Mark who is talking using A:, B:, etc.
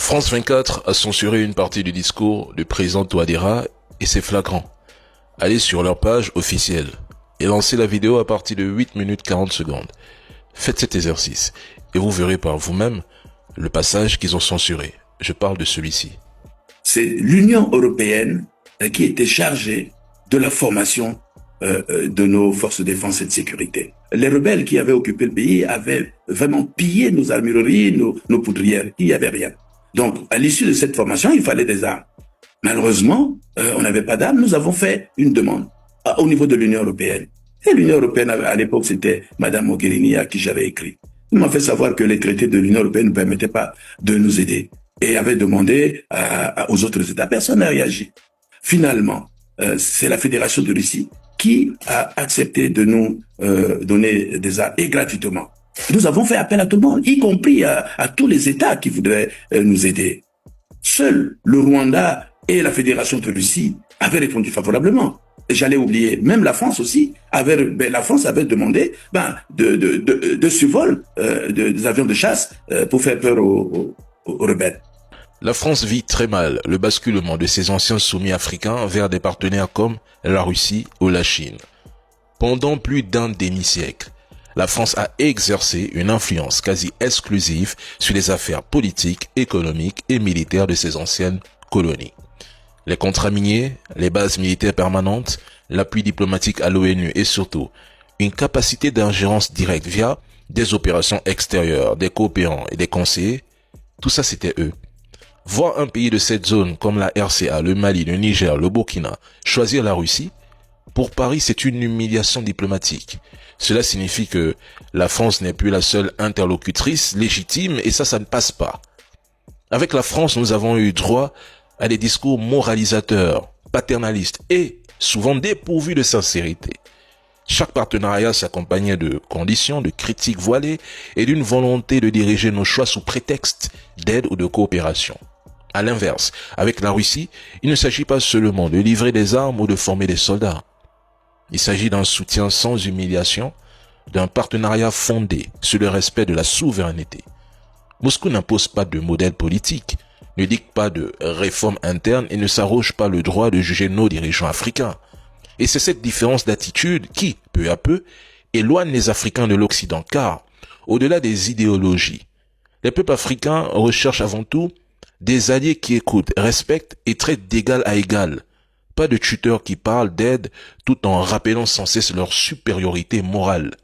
A: France 24 a censuré une partie du discours du président Touadéra et c'est flagrant. Allez sur leur page officielle et lancez la vidéo à partir de 8 minutes 40 secondes. Faites cet exercice et vous verrez par vous-même le passage qu'ils ont censuré. Je parle de celui-ci.
B: C'est l'Union européenne qui était chargée de la formation de nos forces de défense et de sécurité. Les rebelles qui avaient occupé le pays avaient vraiment pillé nos armureries, nos poudrières. Il n'y avait rien. Donc, à l'issue de cette formation, il fallait des armes. Malheureusement, on n'avait pas d'armes. Nous avons fait une demande au niveau de l'Union européenne. Et l'Union européenne, à l'époque, c'était Madame Mogherini à qui j'avais écrit. Elle m'a fait savoir que les traités de l'Union européenne ne permettaient pas de nous aider. Et avait demandé aux autres États. Personne n'a réagi. Finalement, c'est la Fédération de Russie qui a accepté de nous donner des armes, et gratuitement. Nous avons fait appel à tout le monde, y compris à tous les États qui voudraient nous aider. Seul le Rwanda et la Fédération de Russie avaient répondu favorablement. J'allais oublier, même la France aussi, la France avait demandé de survol des avions de chasse pour faire peur aux rebelles.
A: La France vit très mal le basculement de ses anciens soumis africains vers des partenaires comme la Russie ou la Chine. Pendant plus d'un demi-siècle, la France a exercé une influence quasi exclusive sur les affaires politiques, économiques et militaires de ses anciennes colonies. Les contrats miniers, les bases militaires permanentes, l'appui diplomatique à l'ONU et surtout une capacité d'ingérence directe via des opérations extérieures, des coopérants et des conseillers, tout ça c'était eux. Voir un pays de cette zone comme la RCA, le Mali, le Niger, le Burkina choisir la Russie, pour Paris c'est une humiliation diplomatique. Cela signifie que la France n'est plus la seule interlocutrice légitime et ça ne passe pas. Avec la France, nous avons eu droit à des discours moralisateurs, paternalistes et souvent dépourvus de sincérité. Chaque partenariat s'accompagnait de conditions, de critiques voilées et d'une volonté de diriger nos choix sous prétexte d'aide ou de coopération. À l'inverse, avec la Russie, il ne s'agit pas seulement de livrer des armes ou de former des soldats. Il s'agit d'un soutien sans humiliation, d'un partenariat fondé sur le respect de la souveraineté. Moscou n'impose pas de modèle politique, ne dicte pas de réforme interne et ne s'arroge pas le droit de juger nos dirigeants africains. Et c'est cette différence d'attitude qui, peu à peu, éloigne les Africains de l'Occident, car, au-delà des idéologies, les peuples africains recherchent avant tout des alliés qui écoutent, respectent et traitent d'égal à égal. Pas de tuteurs qui parlent d'aide tout en rappelant sans cesse leur supériorité morale.